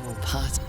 whole party.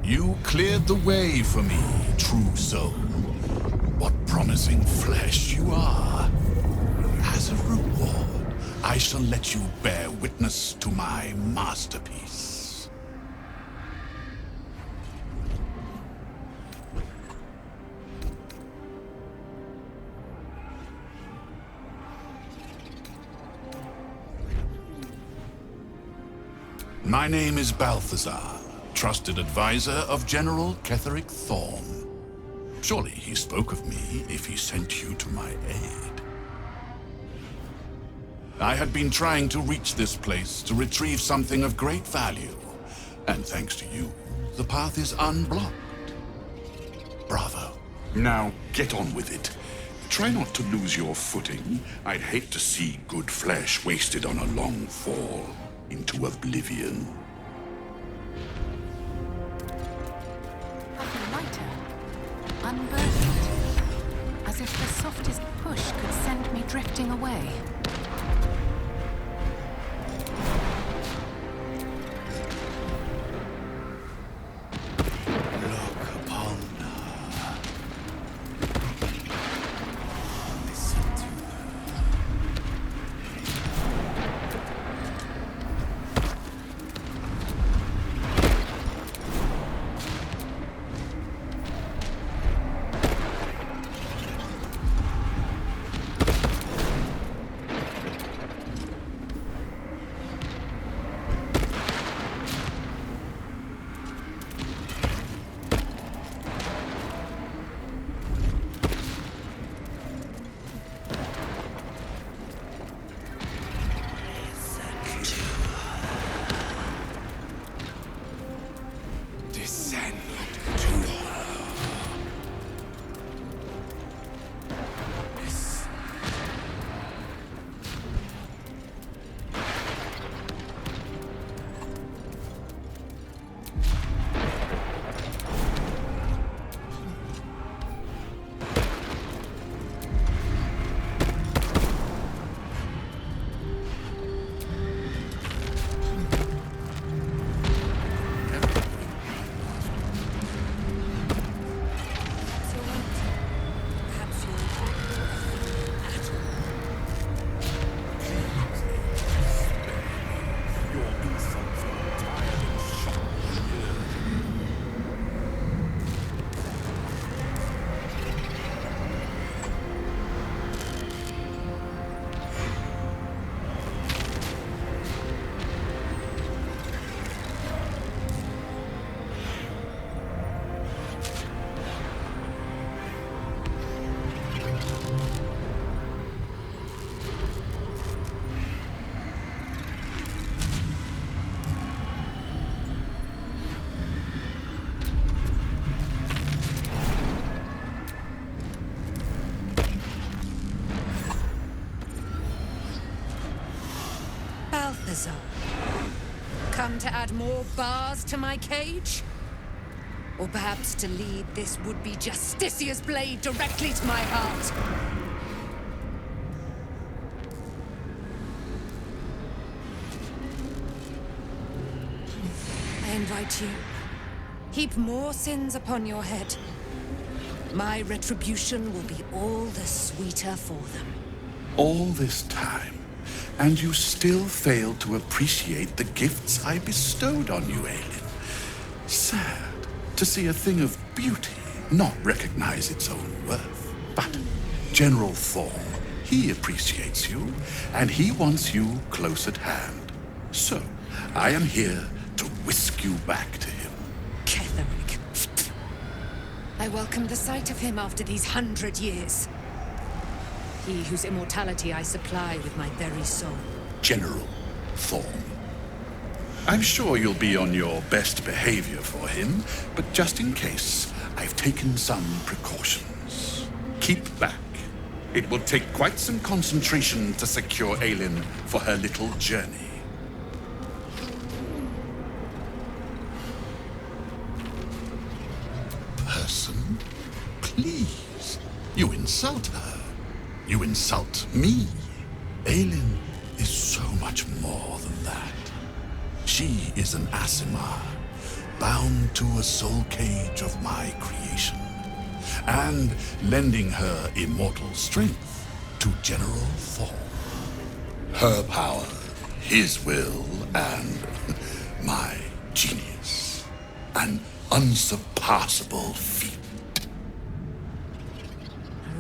You cleared the way for me, true soul. What promising flesh you are. As a reward, I shall let you bear witness to my masterpiece. My name is Balthazar, trusted advisor of General Ketheric Thorm. Surely he spoke of me if he sent you to my aid. I had been trying to reach this place to retrieve something of great value, and thanks to you, the path is unblocked. Bravo. Now get on with it. Try not to lose your footing. I'd hate to see good flesh wasted on a long fall into oblivion. Lighter, unburdened, as if the softest push could send me drifting away. Look upon her. Listen to her. Descend to her. Balthazar, come to add more bars to my cage? Or perhaps to lead this would-be Justicia's blade directly to my heart? I invite you. Heap more sins upon your head. My retribution will be all the sweeter for them. All this time, and you still failed to appreciate the gifts I bestowed on you, alien. Sad to see a thing of beauty not recognize its own worth. But General Thorm, he appreciates you, and he wants you close at hand. So, I am here to whisk you back to him. Ketheric. I welcome the sight of him after these 100 years. He whose immortality I supply with my very soul. General Thorn. I'm sure you'll be on your best behavior for him, but just in case, I've taken some precautions. Keep back. It will take quite some concentration to secure Aelin for her little journey. Person? Please. You insult her. You insult me. Aelin is so much more than that. She is an Asimar, bound to a soul cage of my creation, and lending her immortal strength to General Thorn. Her power, his will, and my genius. An unsurpassable feat.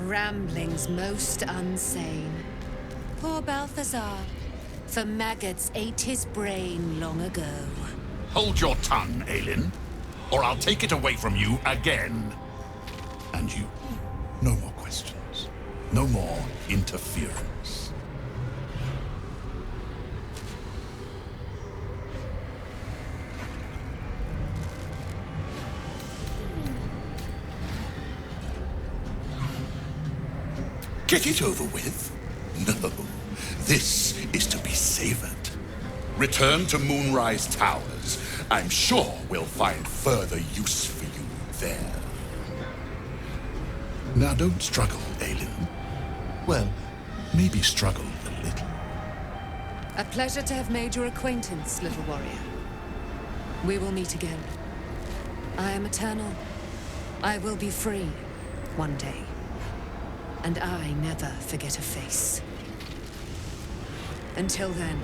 Ramblings most unsane. Poor Balthazar. For maggots ate his brain long ago. Hold your tongue, Aelin, or I'll take it away from you again. And you, no more questions. No more interference. Get it over with? No, this is to be savored. Return to Moonrise Towers. I'm sure we'll find further use for you there. Now don't struggle, Aelin. Well, maybe struggle a little. A pleasure to have made your acquaintance, little warrior. We will meet again. I am eternal. I will be free one day. And I never forget a face. Until then.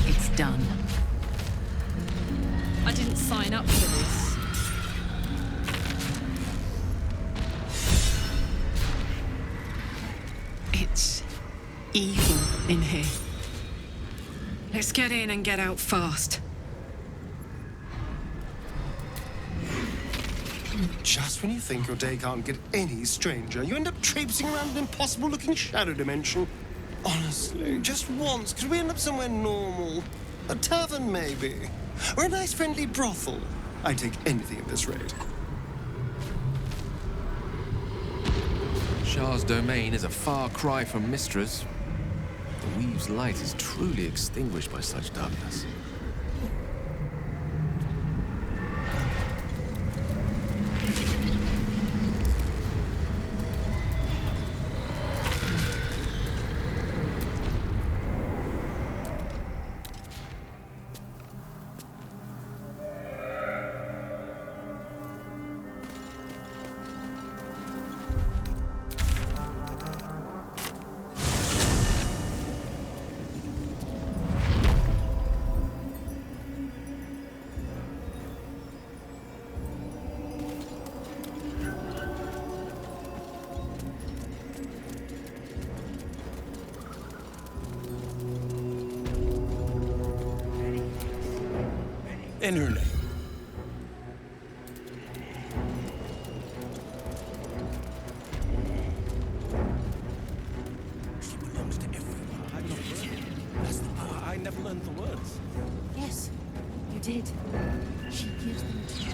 It's done. I didn't sign up for this. It's evil in here. Let's get in and get out fast. Just when you think your day can't get any stranger, you end up traipsing around an impossible-looking shadow dimension. Honestly, just once, could we end up somewhere normal? A tavern, maybe? Or a nice friendly brothel? I'd take anything at this rate. Shah's domain is a far cry from Mistra's. The Weave's light is truly extinguished by such darkness. In her name. She belongs to everyone. That's the power. I never learned the words. Yes, you did. She gives them to you.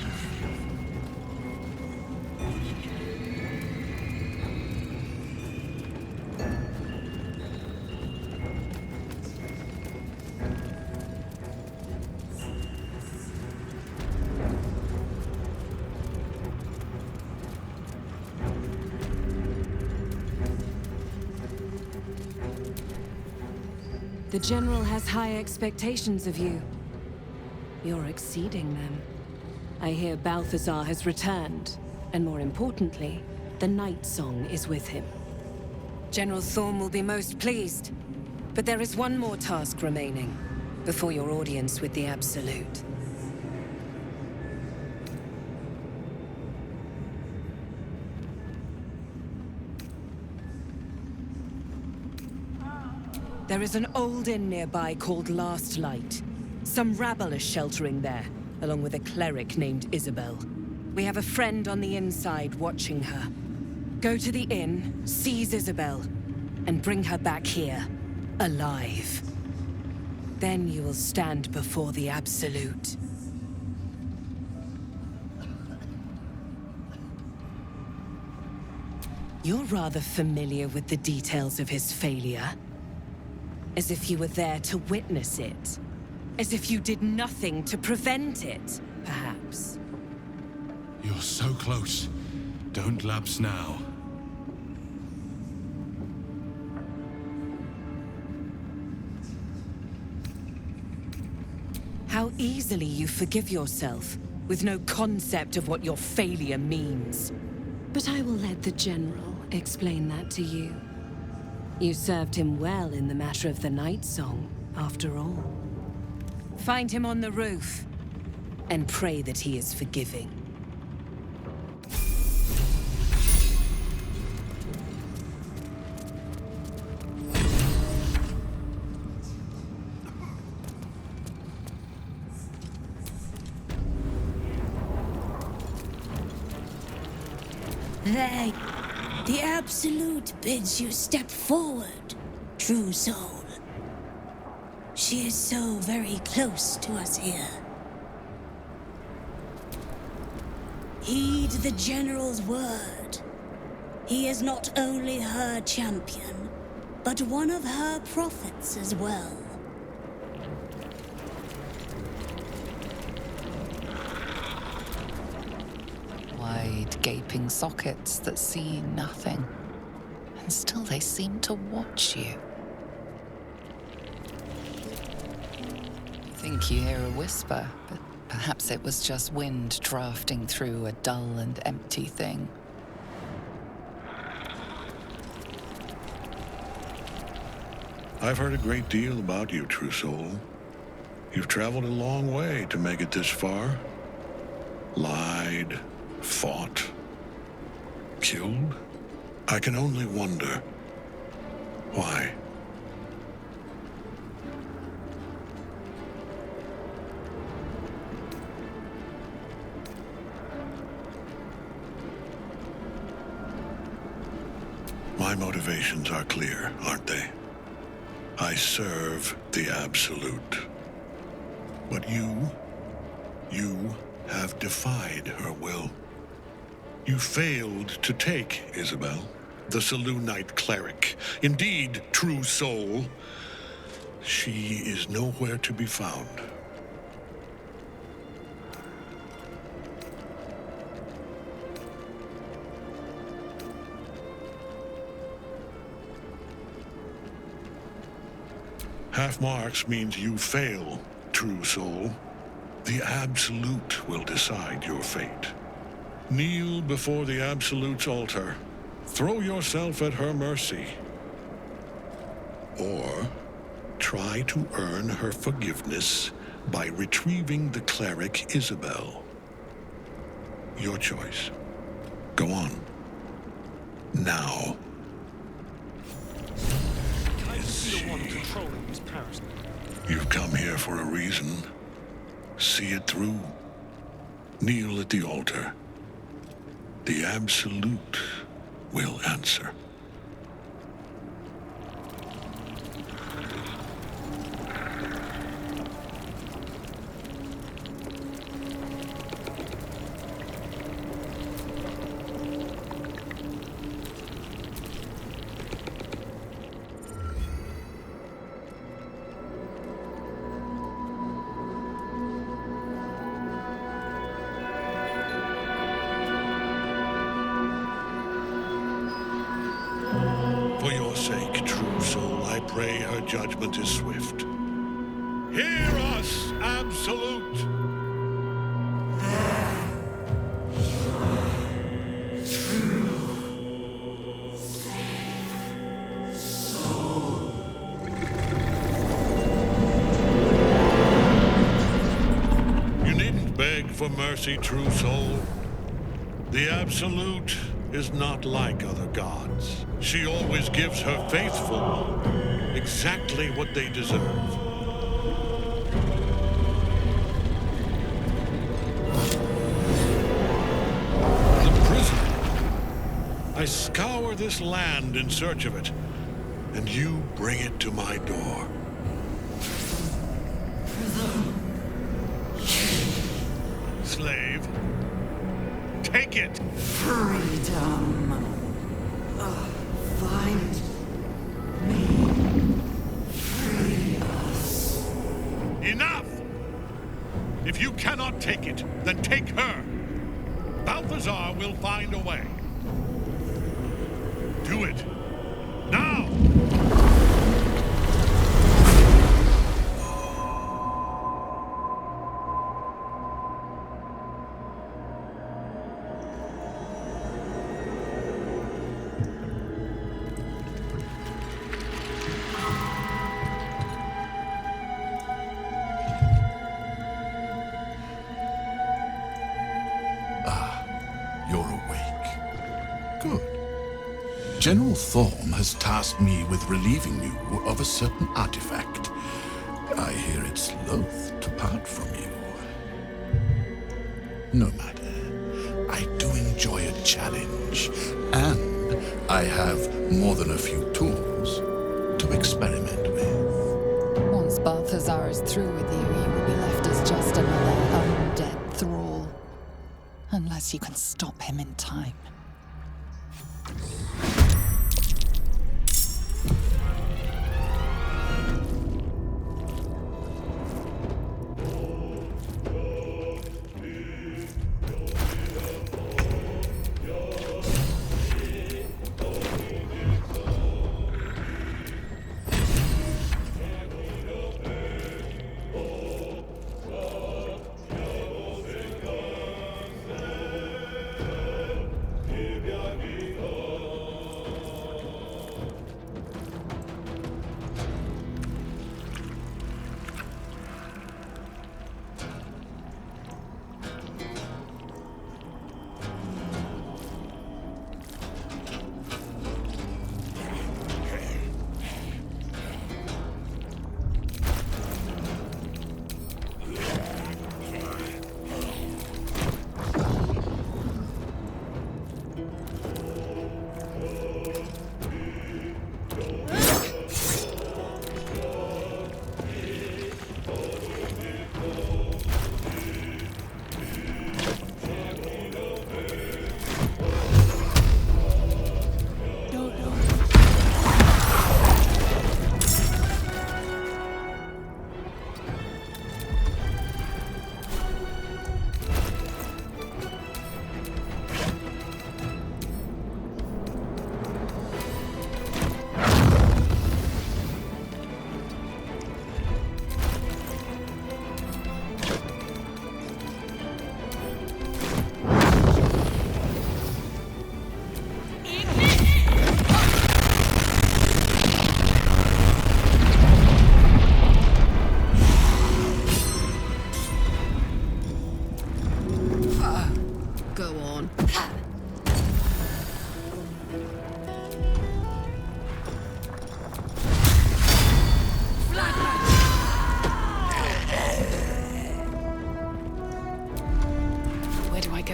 The General has high expectations of you. You're exceeding them. I hear Balthazar has returned, and more importantly, the Night Song is with him. General Thorn will be most pleased. But there is one more task remaining, before your audience with the Absolute. There is an old inn nearby called Last Light. Some rabble is sheltering there, along with a cleric named Isabel. We have a friend on the inside watching her. Go to the inn, seize Isabel, and bring her back here, alive. Then you will stand before the Absolute. You're rather familiar with the details of his failure. As if you were there to witness it. As if you did nothing to prevent it, perhaps. You're so close. Don't lapse now. How easily you forgive yourself, with no concept of what your failure means. But I will let the General explain that to you. You served him well in the matter of the Night Song, after all. Find him on the roof, and pray that he is forgiving. There. The Absolute bids you step forward, true soul. She is so very close to us here. Heed the General's word. He is not only her champion, but one of her prophets as well. Wide, gaping sockets that see nothing. And still they seem to watch you. You think you hear a whisper, but perhaps it was just wind drafting through a dull and empty thing. I've heard a great deal about you, true soul. You've traveled a long way to make it this far. Lied, fought, killed. I can only wonder why. My motivations are clear, aren't they? I serve the Absolute. But you have defied her will. You failed to take Isabel, the Selûnite cleric. Indeed, true soul, she is nowhere to be found. Half marks means you fail, true soul. The Absolute will decide your fate. Kneel before the Absolute's altar. Throw yourself at her mercy. Or try to earn her forgiveness by retrieving the cleric Isabel. Your choice. Go on. Now. The one controlling this parasite. You've come here for a reason. See it through. Kneel at the altar. The Absolute will answer. For your sake, true soul, I pray her judgment is swift. Hear us, Absolute! You needn't beg for mercy, true soul. The Absolute is not like other gods. She always gives her faithful exactly what they deserve. The prisoner. I scour this land in search of it, and you bring it to my door. Slave, take it! Freedom. Find me. Free us. Enough! If you cannot take it, then take her. Balthazar will find a way. Do it. Now! You're awake. Good. General Thorm has tasked me with relieving you of a certain artifact. I hear it's loath to part from you. No matter. I do enjoy a challenge, and I have more than a few tools to experiment with. Once Balthazar is through with you, you will be left as just another undead thrall. Unless you can stop him in time.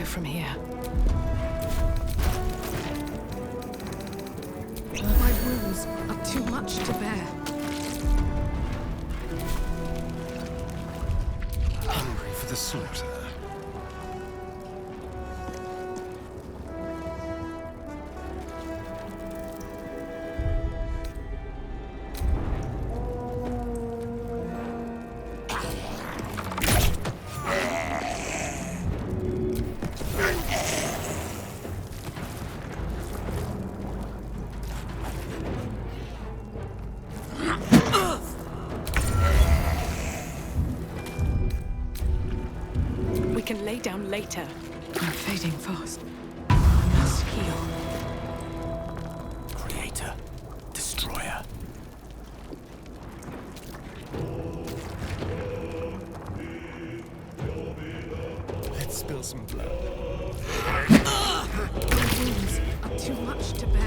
From here. My wounds are too much to bear. Hungry for the slaughter. Can lay down later. I'm fading fast. I must heal. Creator. Destroyer. Let's spill some blood. My wounds are too much to bear.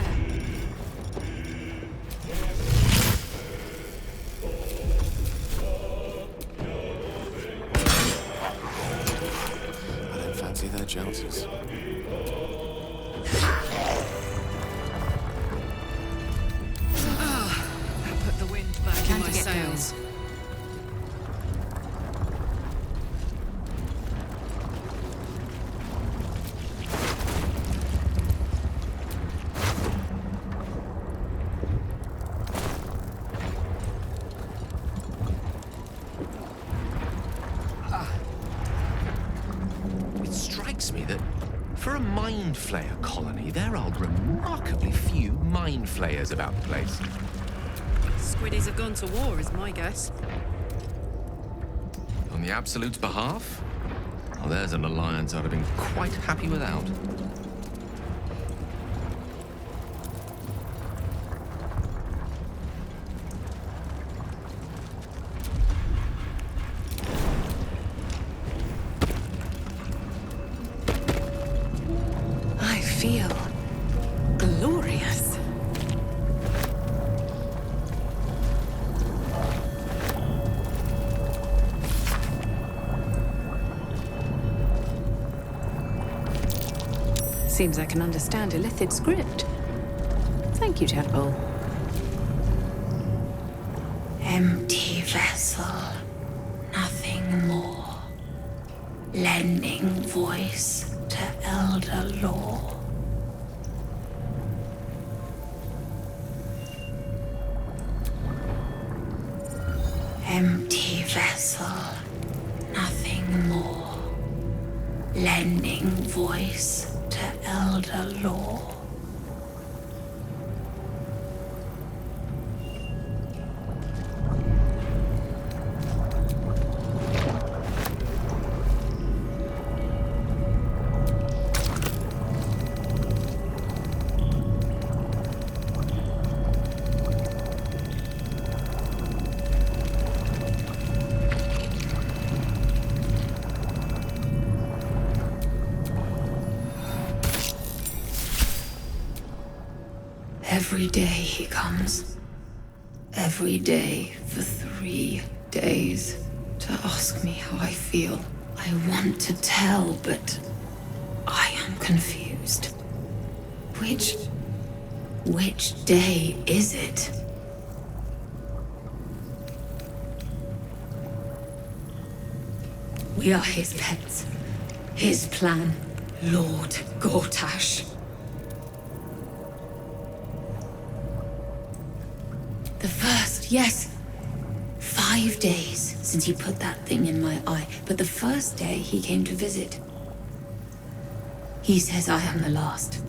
Mind Flayer colony. There are remarkably few Mind Flayers about the place. Squiddies have gone to war, is my guess. On the Absolute's behalf? Well, there's an alliance I'd have been quite happy without. I feel glorious. Seems I can understand Illithid script. Thank you, Tadpole. Empty vessel, nothing more. Lending voice to elder law. Empty vessel, nothing more. Lending voice to elder law. Every day he comes. Every day for 3 days to ask me how I feel. I want to tell, but I am confused. Which day is it? We are his pets. His plan. Lord Gortash. The first, yes. 5 days since he put that thing in my eye, but the first day he came to visit. He says I am the last,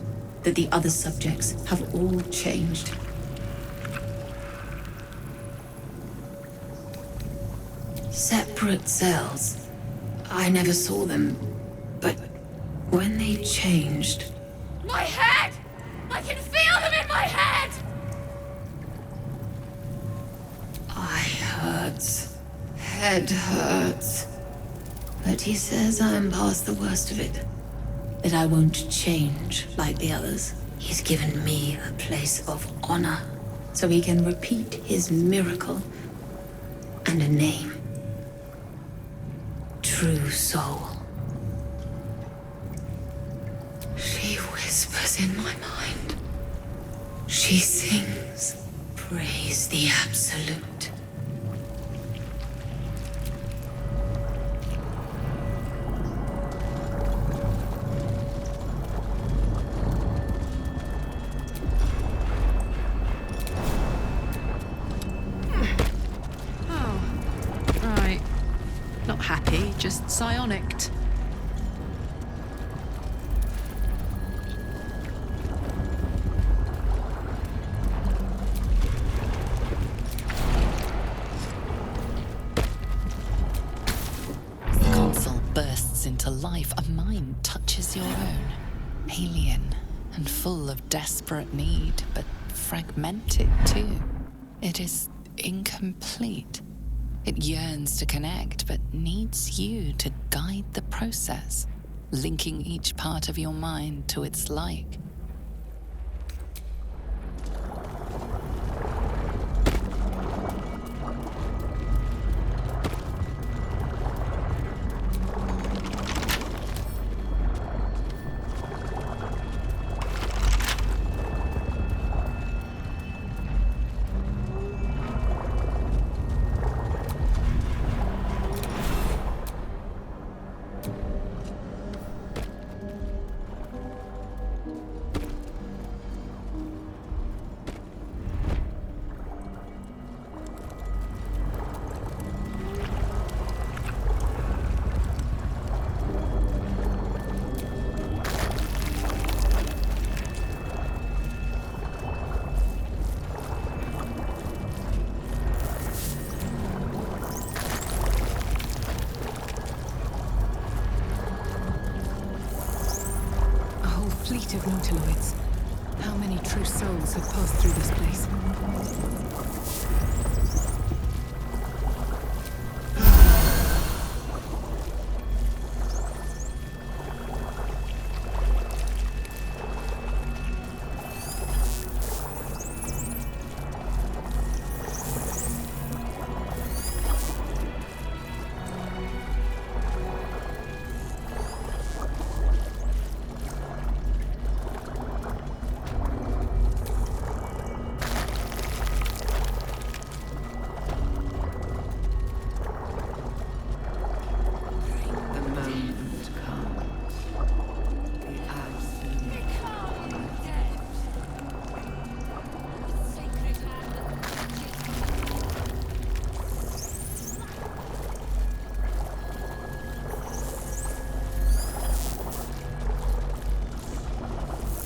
that the other subjects have all changed. Separate cells. I never saw them, but when they changed... My head! I can feel them in my head! Hurts. Head hurts. But he says I'm past the worst of it. That I won't change like the others. He's given me a place of honor, so he can repeat his miracle. And a name. True Soul. She whispers in my mind. She sings. Praise the Absolute. Just psionicked. The console bursts into life. A mind touches your own. Alien and full of desperate need, but fragmented too. It is incomplete. It yearns to connect, but needs you to guide the process, linking each part of your mind to its like. fluids. How many true souls have passed through this place?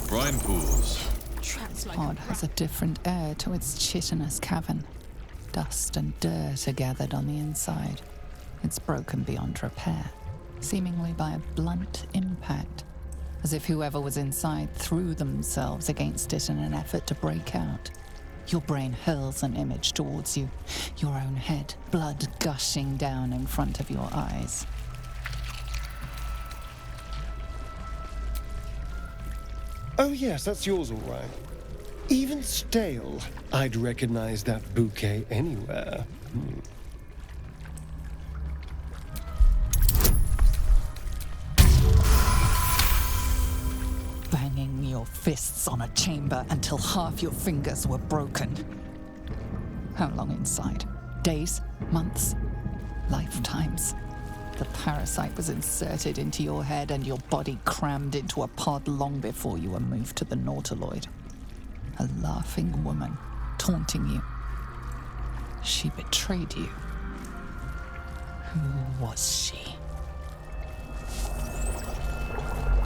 Brine pools. Pod has a different air to its chitinous cavern. Dust and dirt are gathered on the inside. It's broken beyond repair, seemingly by a blunt impact, as if whoever was inside threw themselves against it in an effort to break out. Your brain hurls an image towards you, your own head, blood gushing down in front of your eyes. Oh yes, that's yours all right. Even stale, I'd recognize that bouquet anywhere. Banging your fists on a chamber until half your fingers were broken. How long inside? Days? Months? Lifetimes? The parasite was inserted into your head and your body crammed into a pod long before you were moved to the Nautiloid. A laughing woman, taunting you. She betrayed you. Who was she?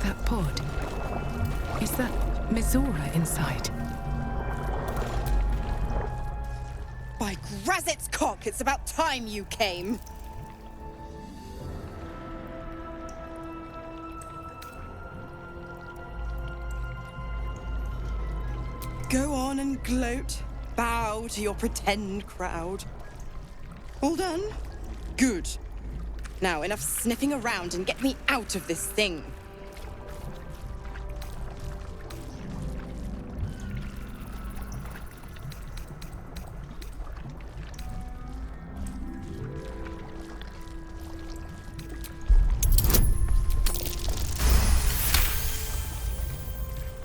That pod. Is that Mizora inside? By Grazit's cock, it's about time you came! Go on and gloat. Bow to your pretend crowd. All done? Good. Now, enough sniffing around and get me out of this thing.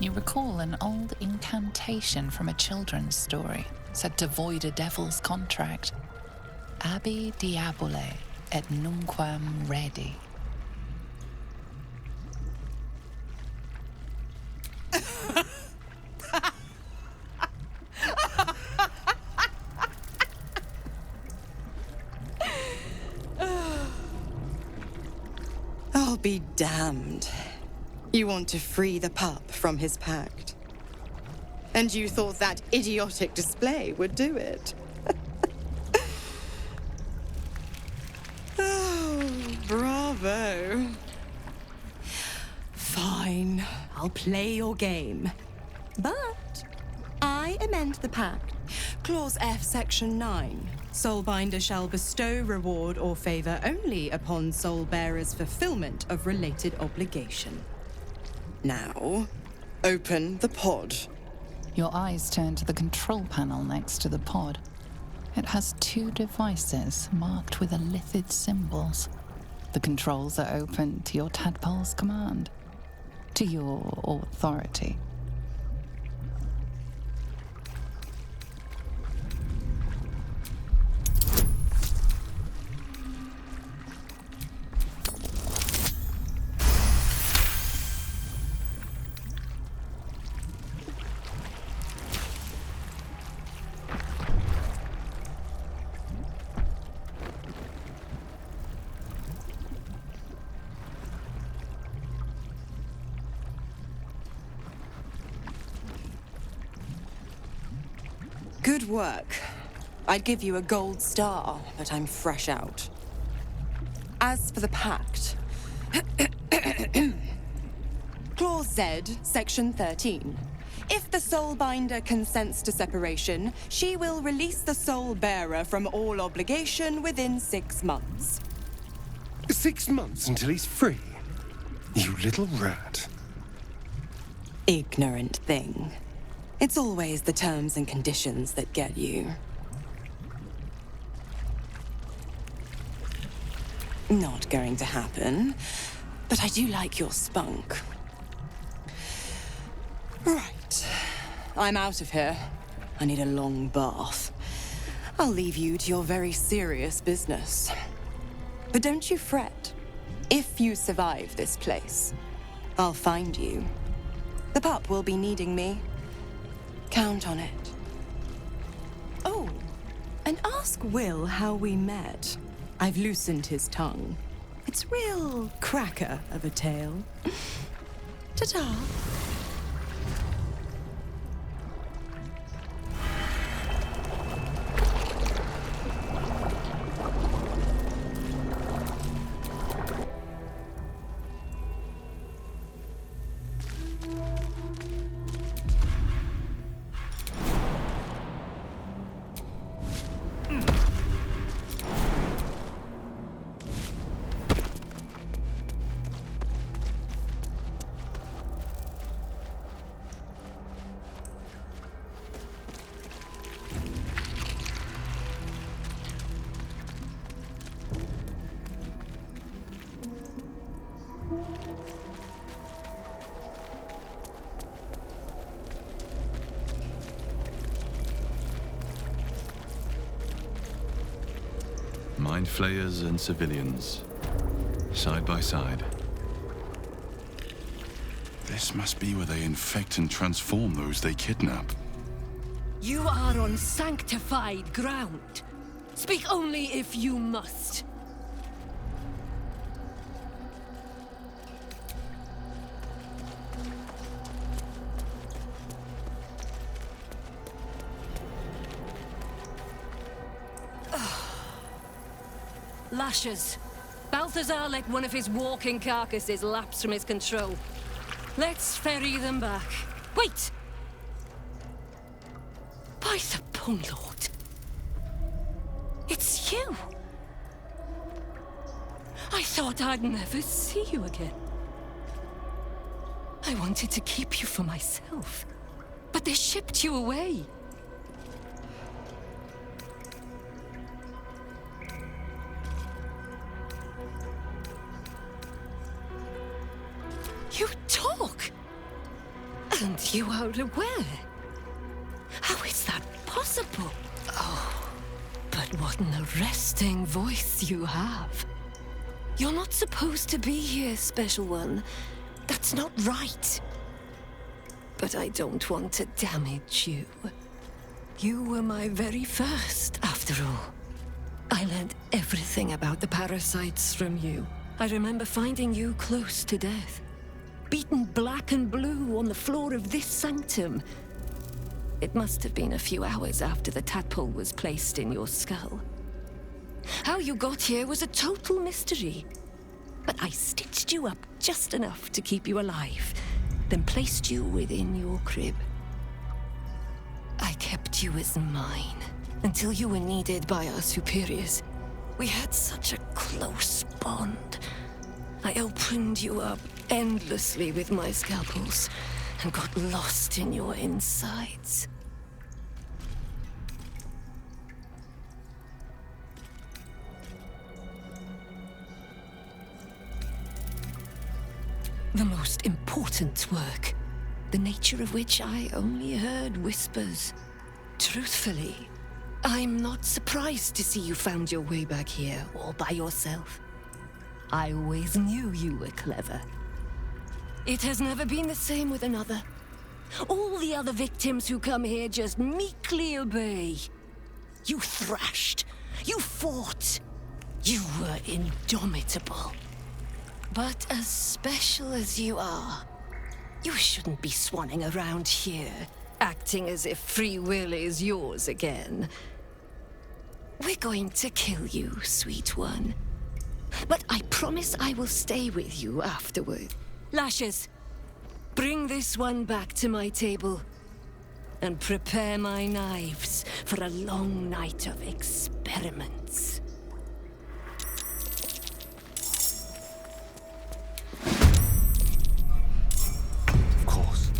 You recall an old incantation from a children's story, said to void a devil's contract. Abi diabole et nunquam redi. I'll be damned. You want to free the pup from his pact. And you thought that idiotic display would do it. Oh, bravo. Fine, I'll play your game. But I amend the pact. Clause F, Section 9. Soulbinder shall bestow reward or favor only upon soul bearers' fulfillment of related obligation. Now, open the pod. Your eyes turn to the control panel next to the pod. It has two devices marked with elithid symbols. The controls are open to your tadpole's command, to your authority. Good work. I'd give you a gold star, but I'm fresh out. As for the pact, Clause said, Section 13. If the Soulbinder consents to separation, she will release the Soul Bearer from all obligation within 6 months. 6 months until he's free? You little rat. Ignorant thing. It's always the terms and conditions that get you. Not going to happen, but I do like your spunk. Right. I'm out of here. I need a long bath. I'll leave you to your very serious business. But don't you fret. If you survive this place, I'll find you. The pup will be needing me. Count on it. Oh, and ask Will how we met. I've loosened his tongue. It's real cracker of a tale. Ta-ta. Mind flayers and civilians, side by side. This must be where they infect and transform those they kidnap. You are on sanctified ground. Speak only if you must. Lashes. Balthazar let one of his walking carcasses lapse from his control. Let's ferry them back. Wait! By the Bone Lord. It's you! I thought I'd never see you again. I wanted to keep you for myself, but they shipped you away. You talk! And you are aware. How is that possible? Oh, but what an arresting voice you have. You're not supposed to be here, Special One. That's not right. But I don't want to damage you. You were my very first, after all. I learned everything about the parasites from you. I remember finding you close to death. Beaten black and blue on the floor of this sanctum. It must have been a few hours after the tadpole was placed in your skull. How you got here was a total mystery. But I stitched you up just enough to keep you alive, then placed you within your crib. I kept you as mine until you were needed by our superiors. We had such a close bond. I opened you up endlessly with my scalpels and got lost in your insides. The most important work, the nature of which I only heard whispers. Truthfully, I'm not surprised to see you found your way back here all by yourself. I always knew you were clever. It has never been the same with another. All the other victims who come here just meekly obey. You thrashed. You fought. You were indomitable. But as special as you are, you shouldn't be swanning around here, acting as if free will is yours again. We're going to kill you, sweet one. But I promise I will stay with you afterward. Lashes, Bring this one back to my table. And prepare my knives for a long night of experiments. Of course.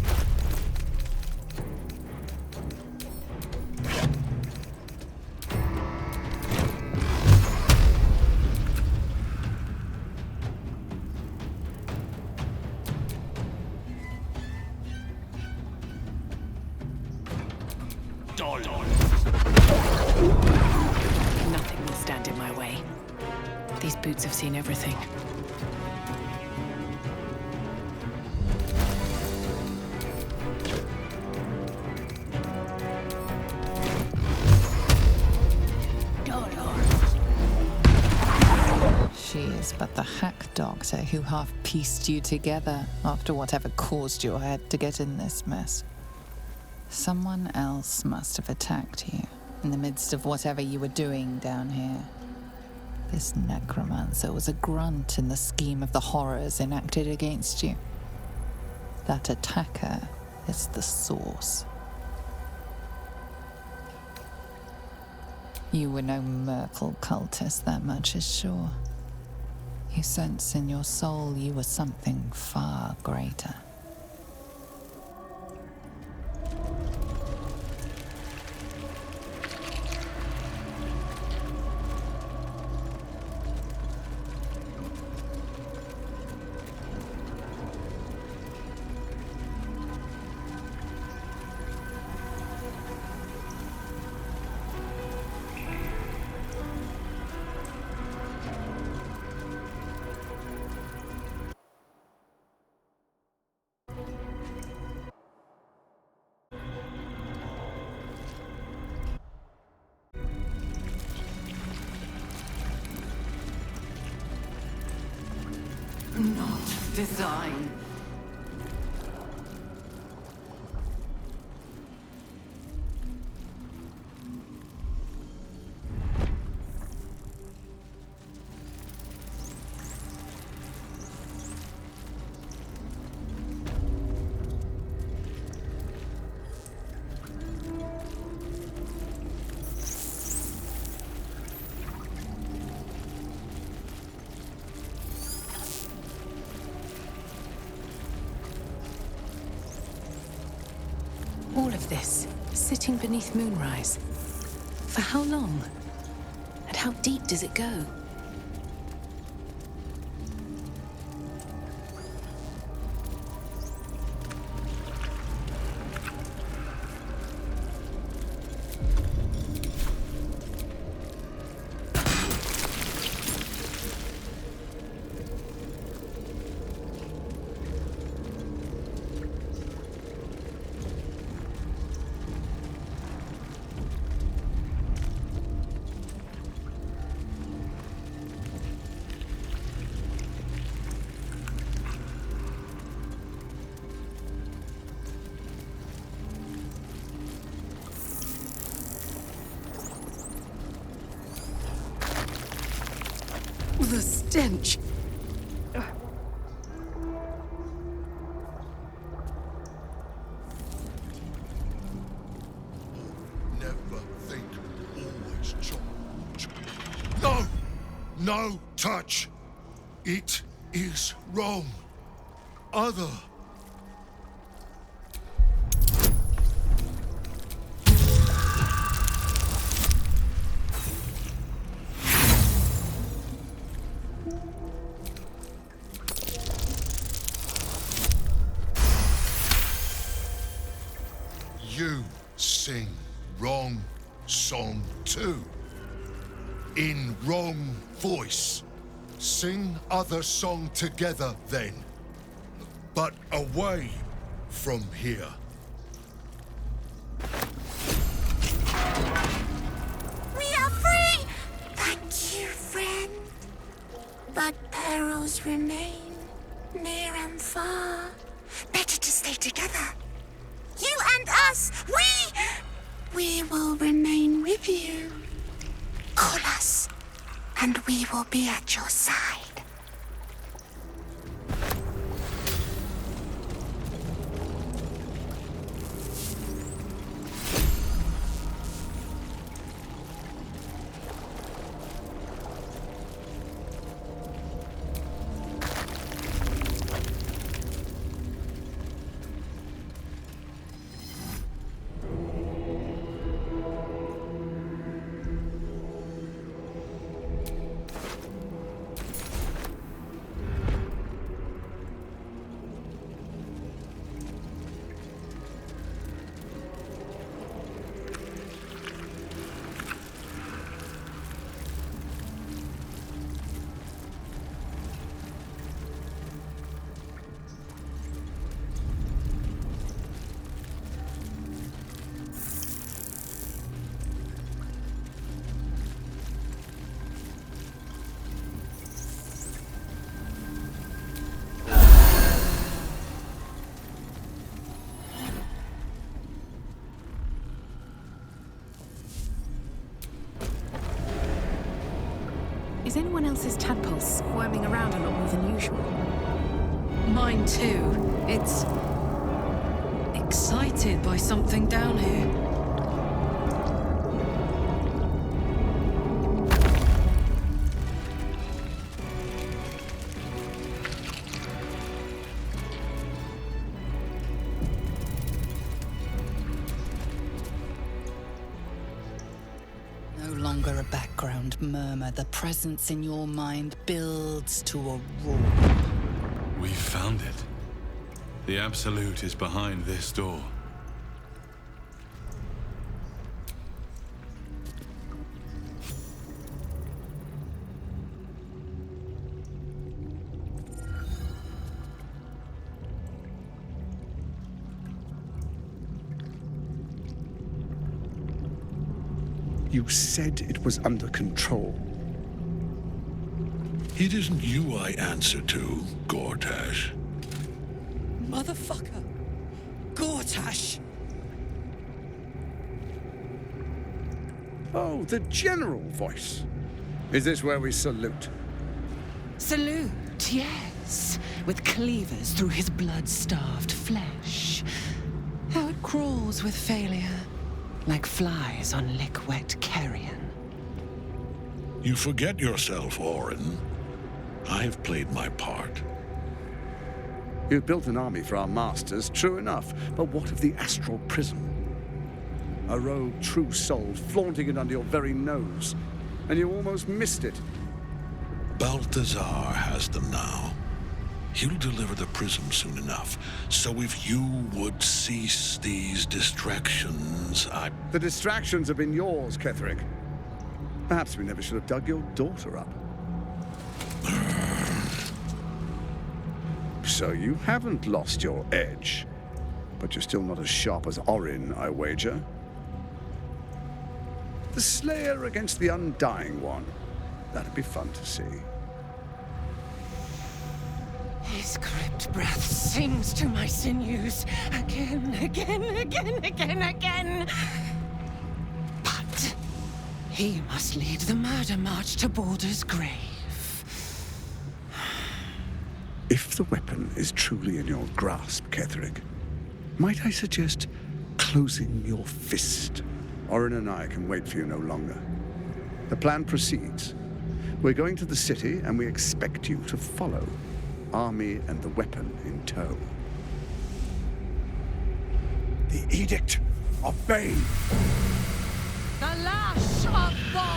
Nothing will stand in my way. These boots have seen everything. She is but the hack doctor who half pieced you together after whatever caused your head to get in this mess. Someone else must have attacked you in the midst of whatever you were doing down here. This necromancer was a grunt in the scheme of the horrors enacted against you. That attacker is the source. You were no Merkel cultist, that much is sure. You sense in your soul you were something far greater. Not design. All of this, sitting beneath Moonrise. For how long? And how deep does it go? The stench. Never think, always charge. No! No touch! It is wrong. Other. You sing wrong song too. In wrong voice. Sing other song together then. But away from here. We are free! Thank you, friend. But perils remain, near and far. Better to stay together. You and us, we will remain with you. Call us, and we will be at your side. Is anyone else's tadpole squirming around a lot more than usual? Mine too. It's excited by something down here. No longer a background murmur. The presence in your mind builds to a roar. We found it. The Absolute is behind this door. You said it was under control. It isn't you I answer to, Gortash. Motherfucker! Gortash! Oh, the general voice. Is this where we salute? Salute, yes, with cleavers through his blood-starved flesh. How it crawls with failure, like flies on lick-wet carrion. You forget yourself, Orin. I have played my part. You've built an army for our masters, true enough. But what of the astral prism? A rogue true soul flaunting it under your very nose. And you almost missed it. Balthazar has them now. He'll deliver the prism soon enough. So if you would cease these distractions, The distractions have been yours, Ketherick. Perhaps we never should have dug your daughter up. So you haven't lost your edge. But you're still not as sharp as Orin, I wager. The Slayer against the Undying One. That'd be fun to see. His crypt breath sings to my sinews again, again. But he must lead the murder march to Baldur's grave. If the weapon is truly in your grasp, Ketherick, might I suggest closing your fist? Orin and I can wait for you no longer. The plan proceeds. We're going to the city, and we expect you to follow. Army and the weapon in tow. The Edict of Bane. The lash of Thor!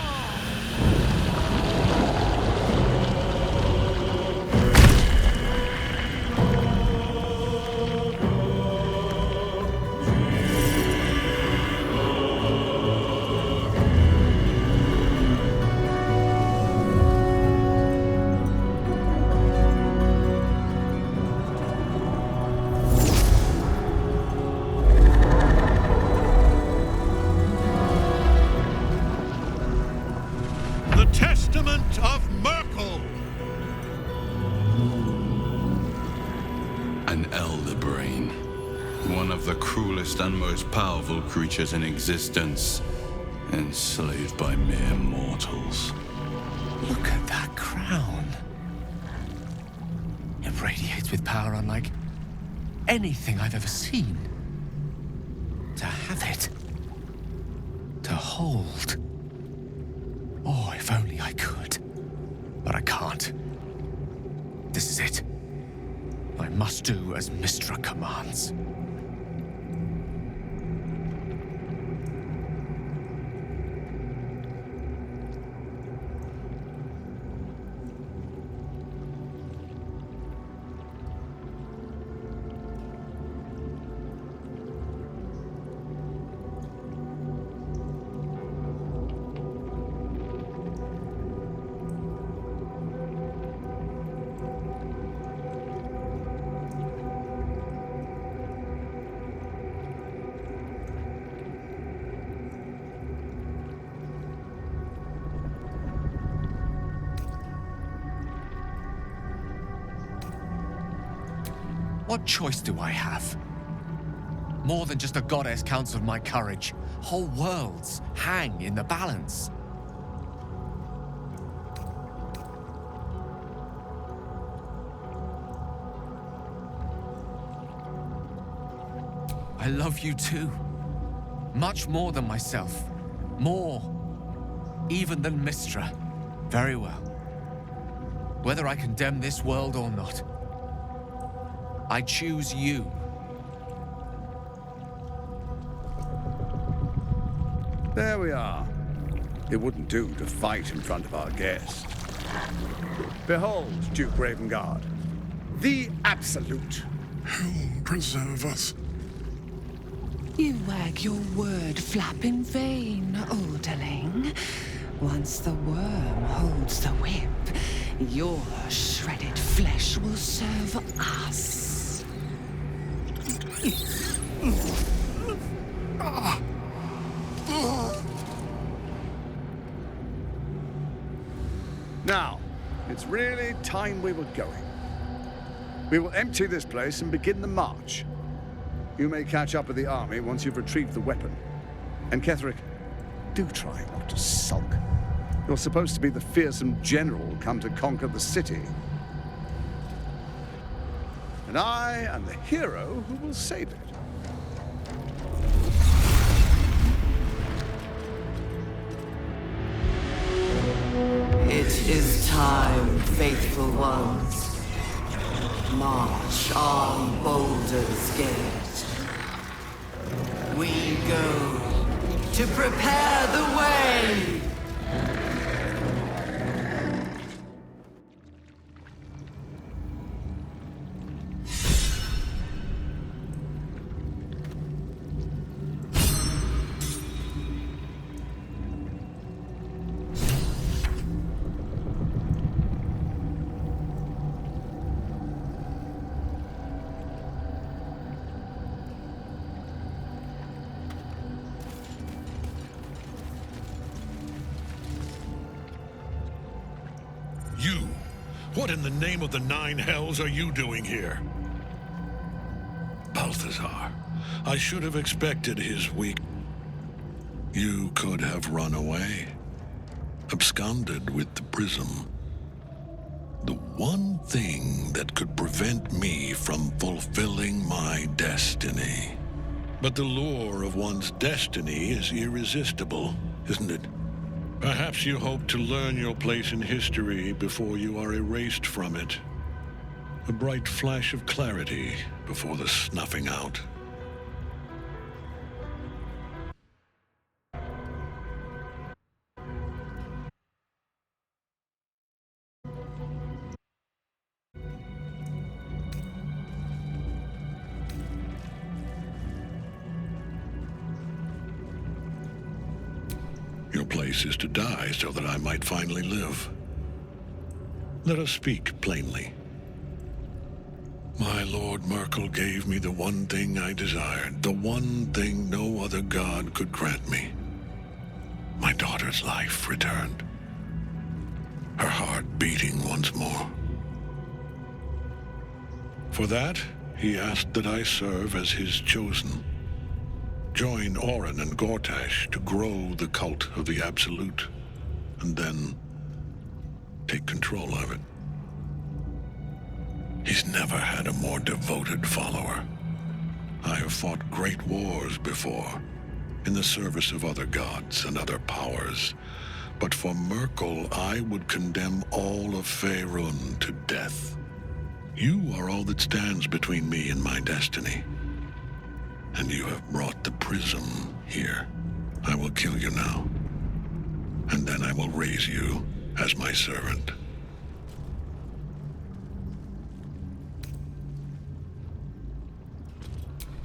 And most powerful creatures in existence, enslaved by mere mortals. Look at that crown. It radiates with power unlike anything I've ever seen. To have it. To hold. Oh, if only I could. But I can't. This is it. I must do as Mystra commands. What choice do I have? More than just a goddess counts of my courage. Whole worlds hang in the balance. I love you too. Much more than myself. More. Even than Mystra. Very well. Whether I condemn this world or not, I choose you. There we are. It wouldn't do to fight in front of our guest. Behold, Duke Ravengard, the Absolute. Hell preserve us. You wag your word flap in vain, olderling. Once the worm holds the whip, your shredded flesh will serve us. Now, it's really time we were going. We will empty this place and begin the march. You may catch up with the army once you've retrieved the weapon. And Ketheric, do try not to sulk. You're supposed to be the fearsome general come to conquer the city. And I am the hero who will save it. It is time, faithful ones. March on Baldur's Gate. We go to prepare the way. You? What in the name of the nine hells are you doing here? Balthazar, I should have expected his weak... You could have run away. Absconded with the prism. The one thing that could prevent me from fulfilling my destiny. But the lure of one's destiny is irresistible, isn't it? Perhaps you hope to learn your place in history before you are erased from it. A bright flash of clarity before the snuffing out. Your place is to die so that I might finally live. Let us speak plainly. My Lord Merkel gave me the one thing I desired, the one thing no other god could grant me. My daughter's life returned. Her heart beating once more. For that, he asked that I serve as his chosen. Join Orin and Gortash to grow the cult of the Absolute, and then take control of it. He's never had a more devoted follower. I have fought great wars before, in the service of other gods and other powers, but for Merkel, I would condemn all of Faerun to death. You are all that stands between me and my destiny. And you have brought the prism here. I will kill you now. And then I will raise you as my servant.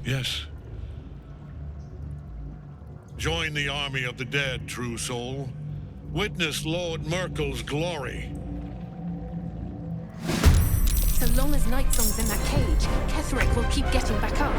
Yes. Join the army of the dead, true soul. Witness Lord Merkel's glory. So long as Nightsong's in that cage, Ketheric will keep getting back up.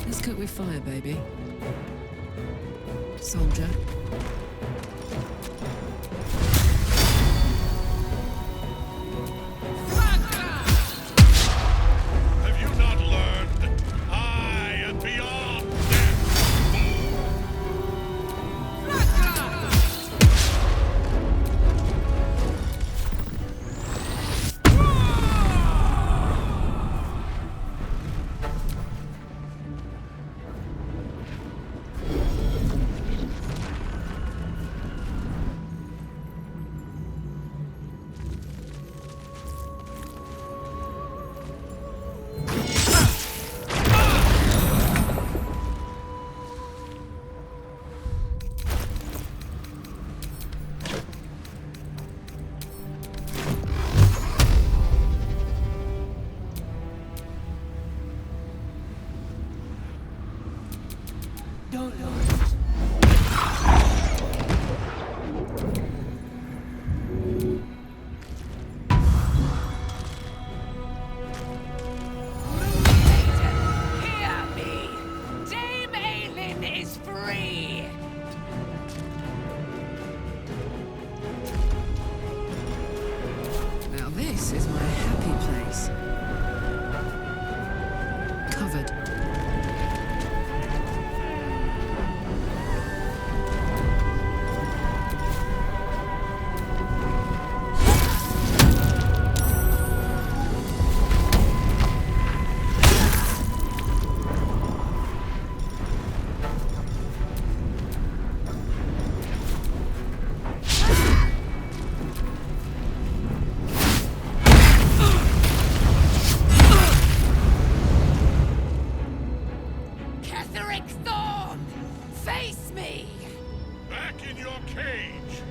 Let's cook with fire, baby. Soldier. Have you not learned? I am beyond death. Hear me! Dame Aelin is free! Now this is my happy place. Covered. Ketheric Thorn! Face me! Back in your cage.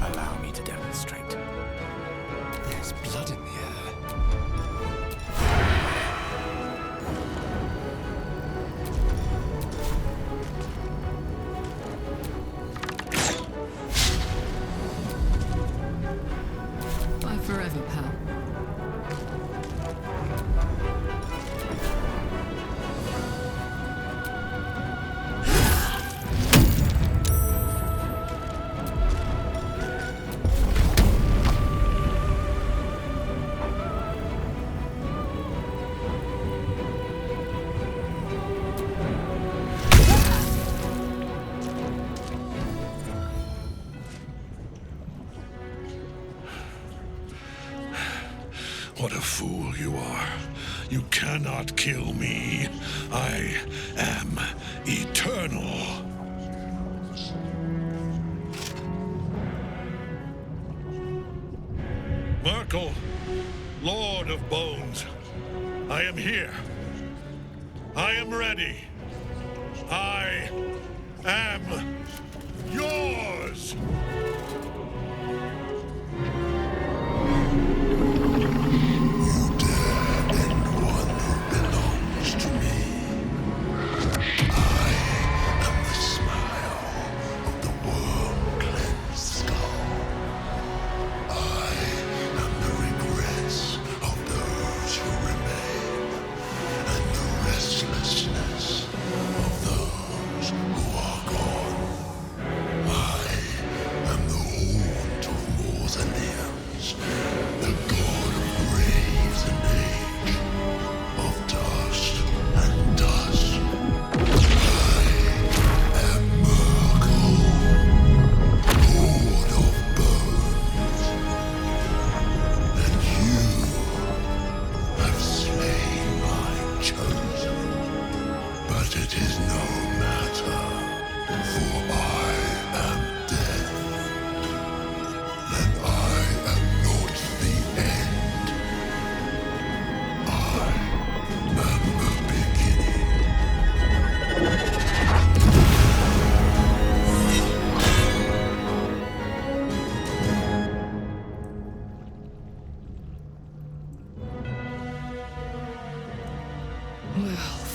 Allow me to demonstrate. There's blood in the air. Bye forever, pal. What a fool you are. You cannot kill me. I am eternal. Merkel, Lord of Bones, I am here. I am ready. I am yours. Of those who are gone. I am the It is no matter, for I am death. And I am not the end. I am the beginning. Well,